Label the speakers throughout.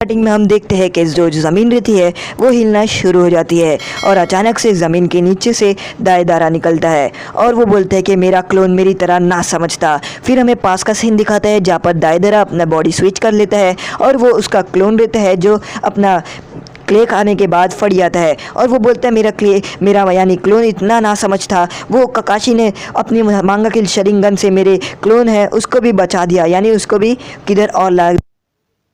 Speaker 1: Starting में हम देखते हैं कि जो ज़मीन रहती है वो हिलना शुरू हो जाती है और अचानक से ज़मीन के नीचे से दाएदारा निकलता है और वो बोलते हैं कि मेरा क्लोन मेरी तरह ना समझता। फिर हमें पास का सीन दिखाता है जहाँ पर दाएदारा अपना बॉडी स्विच कर लेता है और वो उसका क्लोन रहता है जो अपना क्ले खाने के बाद फट जाता है और वो बोलता है मेरा यानी क्लोन इतना ना समझ था। वो ककाशी ने अपनी मांगा किल शरिंगन से मेरे क्लोन है उसको भी बचा दिया, यानी उसको भी किधर और ला।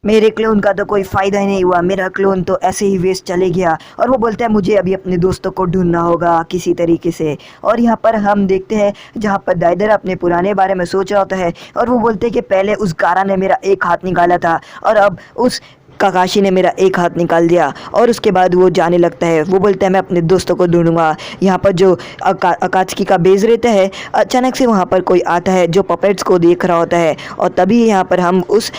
Speaker 1: मेरे क्लोन का तो कोई फ़ायदा ही नहीं हुआ, मेरा क्लोन तो ऐसे ही वेस्ट चले गया। और वो बोलता है मुझे अभी अपने दोस्तों को ढूंढना होगा किसी तरीके से। और यहाँ पर हम देखते हैं जहाँ पर दाइदर अपने पुराने बारे में सोच रहा होता है और वो बोलते हैं कि पहले उस गारा ने मेरा एक हाथ निकाला था और अब उस काकाशी ने मेरा एक हाथ निकाल दिया। और उसके बाद वो जाने लगता है। वो बोलता है मैं अपने दोस्तों को ढूंढूंगा। यहाँ पर जो अकात्सुकी का बेस रहता है, अचानक से वहाँ पर कोई आता है जो पपेट्स को देख रहा होता है और तभी यहाँ पर हम उस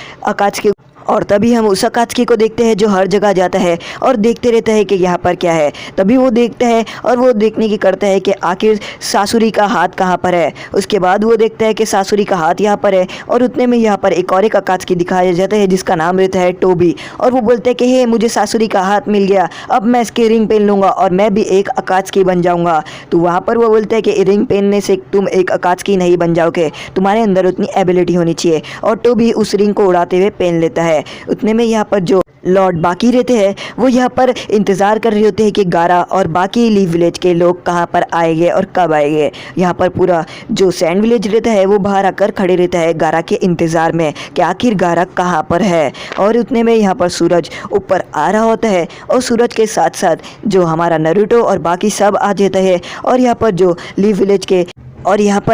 Speaker 1: अकात्सुकी को देखते हैं जो हर जगह जाता है और देखते रहता है कि यहाँ पर क्या है। तभी वो देखता है और वो देखने की करता है कि आखिर सासुरी का हाथ कहाँ पर है। उसके बाद वो देखता है कि सासुरी का हाथ यहाँ पर है और उतने में यहाँ पर एक और एक अकात्सुकी दिखाया जाता है जिसका नाम रहता है टोबी। और वो बोलते हैं कि हे मुझे सासुरी का हाथ मिल गया, अब मैं इसके रिंग पहन लूँगा और मैं भी एक अकात्सुकी बन जाऊँगा। तो वहाँ पर वो बोलता है कि रिंग पहनने से तुम एक अकात्सुकी नहीं बन जाओगे, तुम्हारे अंदर उतनी एबिलिटी होनी चाहिए। और टोबी उस रिंग को उड़ाते हुए पहन लेता है। उतने में यहाँ पर जो लॉर्ड बाकी रहते हैं वो यहाँ पर इंतज़ार कर रहे होते हैं कि गारा और बाकी लीव विलेज के लोग कहाँ पर आएंगे और कब आएंगे। यहाँ पर पूरा जो सैंड विलेज रहता है वो बाहर आकर खड़े रहता है गारा के इंतज़ार में कि आखिर गारा कहाँ पर है। और उतने में यहाँ पर सूरज ऊपर आ रहा होता है और सूरज के साथ साथ जो हमारा नरूटो और बाकी सब आ जाता है। और यहाँ पर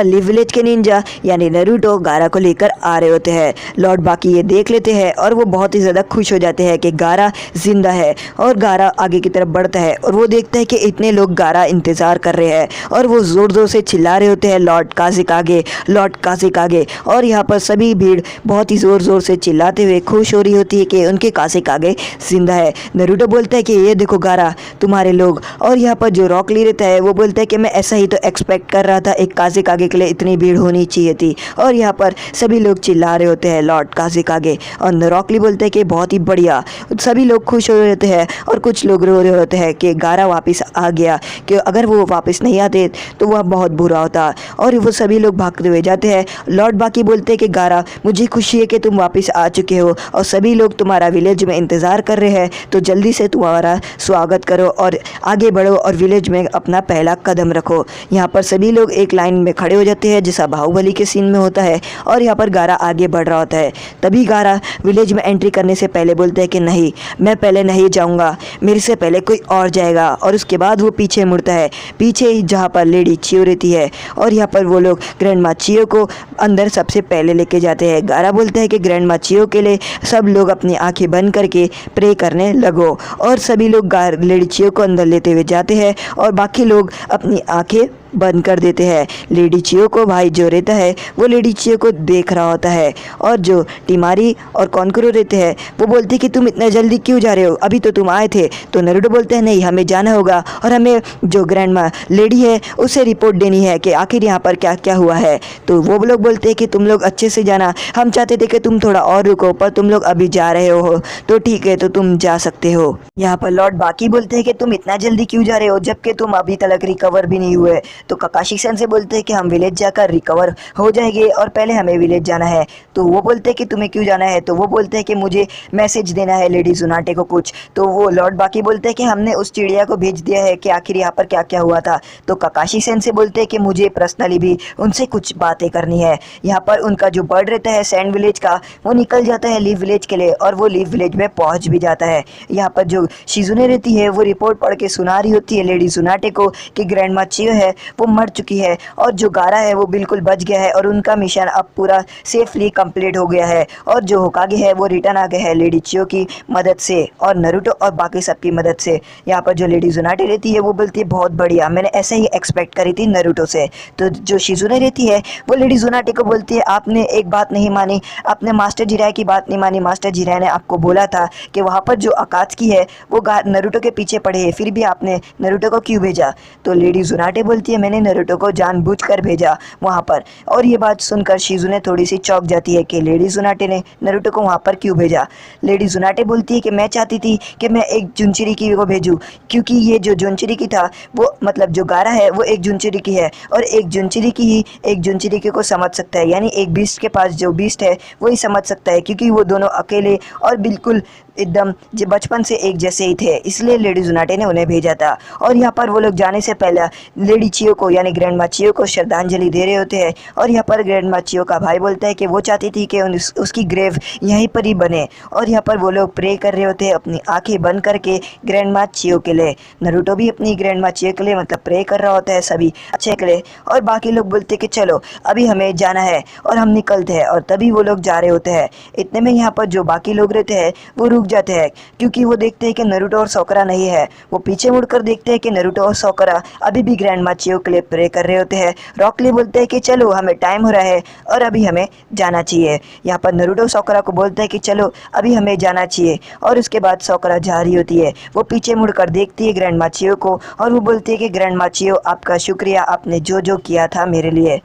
Speaker 1: लिव विलेज के निंजा यानी नरूटो गारा को लेकर आ रहे होते हैं। लॉर्ड बाकी ये देख लेते हैं और वो बहुत ही ज़्यादा खुश हो जाते हैं कि गारा जिंदा है। और गारा आगे की तरफ बढ़ता है और वो देखता है कि इतने लोग गारा इंतज़ार कर रहे हैं और वो ज़ोर ज़ोर से चिल्ला रहे होते हैं लॉर्ड काज़िकागे, लॉर्ड काज़िकागे। और यहाँ पर सभी भीड़ बहुत ही ज़ोर ज़ोर से चिल्लाते हुए खुश हो रही होती है कि उनके काज़िकागे जिंदा है। नरूटो बोलता है कि ये देखो गारा तुम्हारे लोग। और यहाँ पर जो रॉक ली रहता है वो बोलता है कि मैं ऐसा ही तो एक्सपेक्ट कर रहा था, एक काज़िकागे के लिए इतनी भीड़ होनी चाहिए थी। और यहाँ पर सभी लोग चिल्ला रहे होते हैं लॉर्ड काज़िकागे। और नरोक्ली बोलते हैं कि बहुत ही बढ़िया। सभी लोग खुश हो रहे होते हैं और कुछ लोग रो रहे होते हैं कि गारा वापस आ गया, कि अगर वो वापस नहीं आते तो वह बहुत बुरा होता। और वो सभी लोग भागते हुए जाते हैं। लॉर्ड बाकी बोलते हैं कि गारा मुझे खुशी है कि तुम वापस आ चुके हो और सभी लोग तुम्हारा विलेज में इंतज़ार कर रहे हैं, तो जल्दी से तुम्हारा स्वागत करो और आगे बढ़ो और विलेज में अपना पहला कदम रखो। यहाँ पर सभी लोग एक लाइन में खड़े हो जाते हैं जैसा बाहुबली के सीन में होता है। और यहाँ पर गारा आगे बढ़ रहा होता है। तभी गारा विलेज में एंट्री करने से पहले बोलते हैं कि नहीं, मैं पहले नहीं जाऊँगा, मेरे से पहले कोई और जाएगा। और उसके बाद वो पीछे मुड़ता है, पीछे ही जहाँ पर लेडी चियो रहती है। और यहाँ पर वो लोग ग्रैंड माँ चियो को अंदर सबसे पहले लेके जाते हैं। गारा बोलता है कि ग्रैंड माँ चियो के लिए सब लोग अपनी आँखें बंद करके प्रे करने लगो। और सभी लोग लेडी चियो को अंदर लेते हुए जाते हैं और बाकी लोग अपनी आँखें बंद कर देते हैं। लेडी चियो को भाई जो रहता है वो लेडी चियो को देख रहा होता है। और जो टिमारी और कॉन्कुरो रहते हैं वो बोलते हैं कि तुम इतना जल्दी क्यों जा रहे हो, अभी तो तुम आए थे। तो नरूटो बोलते हैं नहीं, हमें जाना होगा और हमें जो ग्रैंड माँ लेडी है उसे रिपोर्ट देनी है कि आखिर यहाँ पर क्या क्या हुआ है। तो वो लोग बोलते हैं कि तुम लोग अच्छे से जाना, हम चाहते थे कि तुम थोड़ा और रुको, पर तुम लोग अभी जा रहे हो तो ठीक है, तो तुम जा सकते हो। यहाँ पर लॉर्ड बाकी बोलते हैं कि तुम इतना जल्दी क्यों जा रहे हो जबकि तुम अभी तक रिकवर भी नहीं हुए। तो ककाशी सेन से बोलते हैं कि हम विलेज जाकर रिकवर हो जाएंगे और पहले हमें विलेज जाना है। तो वो बोलते हैं कि तुम्हें क्यों जाना है। तो वो बोलते हैं कि मुझे मैसेज देना है लेडी जुनाटे को कुछ। तो वो लॉर्ड बाकी बोलते हैं कि हमने उस चिड़िया को भेज दिया है कि आखिर यहाँ पर क्या क्या हुआ था। तो ककाशी सेन से बोलते हैं कि मुझे पर्सनली भी उनसे कुछ बातें करनी है। यहाँ पर उनका जो बर्ड रहता है सैंड विलेज का, वो निकल जाता है लीव विलेज के लिए और वो लीव विलेज में पहुँच भी जाता है। यहाँ पर जो शिजुने रहती है वो रिपोर्ट पढ़ के सुना रही होती है लेडी जुनाटे को कि ग्रैंड माँ चियो है वो मर चुकी है और जो गारा है वो बिल्कुल बच गया है और उनका मिशन अब पूरा सेफली कंप्लीट हो गया है। और जो होकागे है वो रिटर्न आ गया है लेडी चियो की मदद से और नरूटो और बाकी सबकी मदद से। यहाँ पर जो लेडी जुनाटे रहती है वो बोलती है बहुत बढ़िया, मैंने ऐसे ही एक्सपेक्ट करी थी नरूटो से। तो जो शिजुने रहती है वो लेडी जुनाटे को बोलती है आपने एक बात नहीं मानी, आपने मास्टर जिराय की बात नहीं मानी। मास्टर जिराय ने आपको बोला था कि वहाँ पर जो अकात्सुकी है वो नरूटो के पीछे पड़े है, फिर भी आपने नरूटो को क्यों भेजा। तो लेडी जुनाटे बोलती है इसीलिए मैंने नारुतो को जानबूझकर भेजा वहाँ पर। और ये बात सुनकर शिजुने थोड़ी सी चौंक जाती है कि लेडी जुनाटे ने नारुतो को वहाँ पर क्यों भेजा। लेडी जुनाटे बोलती है कि मैं चाहती थी कि मैं एक जुनचिरिकी को भेजूँ, क्योंकि ये जो जुनचिरिकी था वो मतलब जो गारा है वो एक जुनचिरिकी है, और एक जुनचिरिकी ही एक जुनचिरिकी को समझ सकता है, यानी एक बीस्ट के पास जो बीस्ट है वही समझ सकता है, क्योंकि वो दोनों अकेले और बिल्कुल एकदम जो बचपन से एक जैसे ही थे, इसलिए लेडी जुनाटे ने उन्हें भेजा था। और यहाँ पर वो लोग जाने से पहले लेडी चियो को यानी ग्रैंड माँ चियो को श्रद्धांजलि दे रहे होते हैं। और यहाँ पर ग्रैंड माँ चियो का भाई बोलता है कि वो चाहती थी कि उसकी ग्रेव यहीं पर ही बने। और यहाँ पर वो लोग प्रे कर रहे होते हैं अपनी आंखें बंद करके ग्रैंड माँ चियो के लिए। नारुतो भी अपनी ग्रैंड माँ चियो के लिए मतलब प्रे कर रहा होता है सभी अच्छे के लिए। और बाकी लोग बोलते हैं कि चलो अभी हमें जाना है, और हम निकलते हैं। और तभी वो लोग जा रहे होते हैं। इतने में यहाँ पर जो बाकी लोग रहते हैं वो रुक जाते हैं, क्योंकि वो देखते हैं कि नारुतो और सोकरा नहीं है। वो पीछे मुड़कर देखते हैं कि नारुतो और सोकरा अभी भी ग्रैंड माँ चियो के लिए प्रे कर रहे होते हैं। रॉक ली बोलते हैं कि चलो हमें टाइम हो रहा है और अभी हमें जाना चाहिए। यहाँ पर नारुतो सोकरा को बोलता है कि चलो अभी हमें जाना चाहिए। और उसके बाद सोकरा जा रही होती है। वो पीछे मुड़कर देखती है ग्रैंड माँ चियो को, और वो बोलती है कि ग्रैंड माँ चियो आपका शुक्रिया, आपने जो जो किया था मेरे लिए।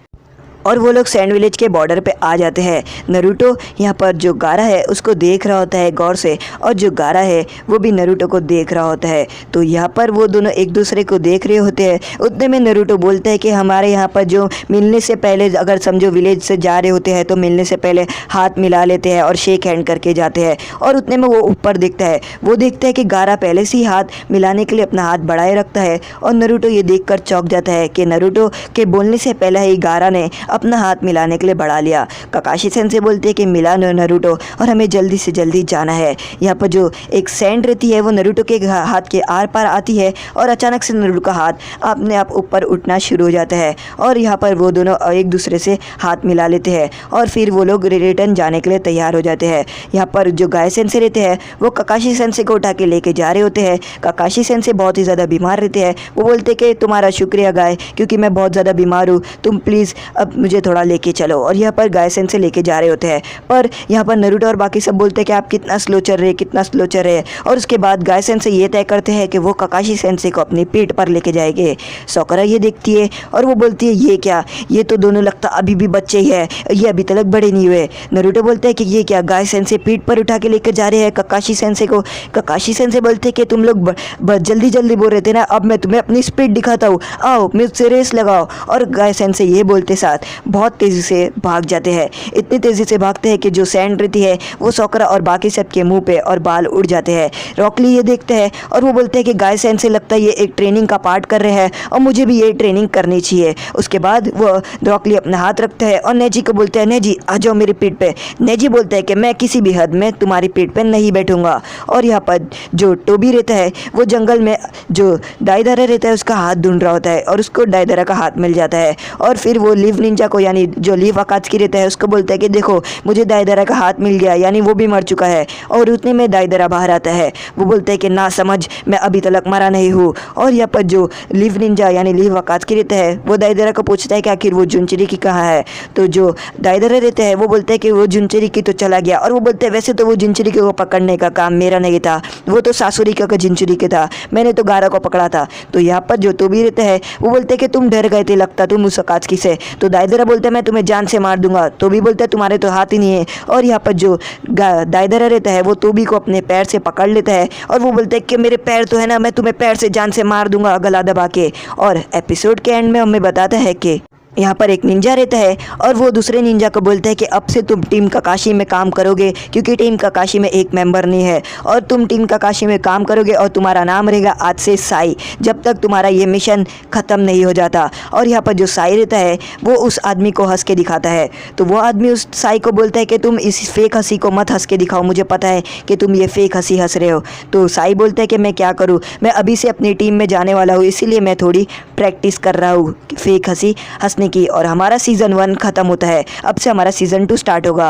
Speaker 1: और वो लोग सैंड विलेज के बॉर्डर पे आ जाते हैं। नारुतो यहाँ पर जो गारा है उसको देख रहा होता है गौर से, और जो गारा है वो भी नारुतो को देख रहा होता है। तो यहाँ पर वो दोनों एक दूसरे को देख रहे होते हैं। उतने में नारुतो बोलता है कि हमारे यहाँ पर जो मिलने से पहले अगर समझो विलेज से जा रहे होते हैं तो मिलने से पहले हाथ मिला लेते हैं और शेक हैंड करके जाते हैं। और उतने में वो ऊपर देखता है, वो देखता है कि गारा पहले से ही हाथ मिलाने के लिए अपना हाथ बढ़ाए रखता है। और नारुतो ये देखकर चौंक जाता है कि नारुतो के बोलने से पहले ही गारा ने अपना हाथ मिलाने के लिए बढ़ा लिया। काकाशी सेंसे बोलते हैं कि मिला नारुतो और हमें जल्दी से जल्दी जाना है। यहाँ पर जो एक सैंड रहती है वो नारुतो के हाथ के आर पार आती है, और अचानक से नारुतो का हाथ अपने आप ऊपर उठना शुरू हो जाता है। और यहाँ पर वो दोनों एक दूसरे से हाथ मिला लेते हैं, और फिर वो लोग रिटर्न जाने के लिए तैयार हो जाते हैं। यहाँ पर जो गाय सेंसे रहते हैं वो काकाशी सेंसे को उठा के लेके जा रहे होते हैं। काकाशी सेंसे बहुत ही ज़्यादा बीमार रहते हैं। वो बोलते कि तुम्हारा शुक्रिया गाय, क्योंकि मैं बहुत ज़्यादा बीमार हूँ, तुम प्लीज़ अब मुझे थोड़ा लेके चलो। और यहाँ पर गाय सेंसे लेके जा रहे होते हैं। पर यहाँ पर नारुतो और बाकी सब बोलते हैं कि आप कितना स्लो चल रहे, कितना स्लो चल रहे। और उसके बाद गाय सेंसे ये तय करते हैं कि वो काकाशी सेंसे को अपनी पीठ पर लेके जाएंगे। सोकरा ये देखती है और वो बोलती है ये क्या, ये तो दोनों लगता अभी भी बच्चे ही है, ये अभी तक बड़े नहीं हुए। नारुतो बोलते हैं कि ये क्या, गाय सेंसे पीठ पर उठा के लेकर जा रहे हैं काकाशी सेंसे को। काकाशी सेंसे बोलते हैं कि तुम लोग जल्दी जल्दी बोल रहे थे ना, अब मैं तुम्हें अपनी स्पीड दिखाता हूँ, आओ मुझसे रेस लगाओ। और गाय सेंसे ये बोलते साथ बहुत तेज़ी से भाग जाते हैं। इतनी तेज़ी से भागते हैं कि जो सैंड रहती है वो सोकरा और बाकी सब के मुंह पे और बाल उड़ जाते हैं। रॉकली ये देखते हैं और वो बोलते हैं कि गाय सेंसे लगता है ये एक ट्रेनिंग का पार्ट कर रहे हैं और मुझे भी ये ट्रेनिंग करनी चाहिए। उसके बाद वो रॉकली अपना हाथ रखता है और नेजी को बोलते हैं नेजी आ जाओ मेरी पीठ पे। नेजी बोलता है कि मैं किसी भी हद में तुम्हारी पीठ पे नहीं बैठूंगा। और यहाँ पर जो टोबी रहता है वो जंगल में जो दाईदारा रहता है उसका हाथ ढूंढ रहा होता है, और उसको दाईदारा का हाथ मिल जाता है। और फिर वो लीव निंजा को यानी जो लीव अकात्सुकी रहता है उसको बोलता है कि देखो मुझे दाईदारा का हाथ मिल गया, यानी वो भी मर चुका है। और उतने में दाईदारा बाहर आता है। वो बोलता है कि ना समझ, मैं अभी तक मरा नहीं हूँ। और यहाँ पर जो लीव निंजा यानी लीव अकात्सुकी रहता है वो दाईदारा को पूछता है कि आखिर वो जुनचिरिकी कहाँ है। तो जो दाईदारा रहता है वो बोलता है कि वो जुनचिरिकी तो चला गया। और वो बोलते हैं वैसे तो वो जुनचिरिकी को पकड़ने का काम मेरा नहीं था, वो तो सासुरिका का जुनचिरिकी था, मैंने तो गारा को पकड़ा था। तो यहाँ पर जो टोबी रहता है वो बोलते हैं कि तुम डर गए थे लगता तुम उस अकात्सुकी से। तो दाईदारा बोलते हैं मैं तुम्हें जान से मार दूंगा। टोबी बोलता है तुम्हारे तो हाथ ही नहीं है। और यहाँ पर जो दाईदारा रहता है वो टोबी को अपने पैर से पकड़ लेता है और वो बोलता है कि मेरे पैर तो है ना, मैं तुम्हें पैर से जान से मार दूंगा गला दबा के। और एपिसोड के एंड में हमें बताता है कि यहाँ पर एक निंजा रहता है और वो दूसरे निंजा को बोलता है कि अब से तुम टीम काकाशी में काम करोगे, क्योंकि टीम काकाशी में एक मेंबर नहीं है, और तुम टीम काकाशी में काम करोगे और तुम्हारा नाम रहेगा आज से साई, जब तक तुम्हारा ये मिशन ख़त्म नहीं हो जाता। और यहाँ पर जो साई रहता है वो उस आदमी को हंस के दिखाता है। तो वो आदमी उस साई को बोलता है कि तुम इस फेक हंसी को मत हंस के दिखाओ, मुझे पता है कि तुम ये फेक हंसी हंस रहे हो। तो साई बोलता है कि मैं क्या करूँ, मैं अभी से अपनी टीम में जाने वाला हूँ, इसीलिए मैं थोड़ी प्रैक्टिस कर रहा हूँ फेक हंसी हंसने की। और हमारा सीज़न 1 ख़त्म होता है, अब से हमारा सीज़न 2 स्टार्ट होगा।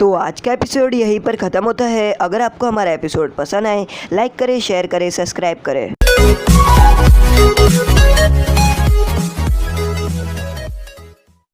Speaker 1: तो आज का एपिसोड यहीं पर ख़त्म होता है। अगर आपको हमारा एपिसोड पसंद आए लाइक करें, शेयर करें, सब्सक्राइब करें।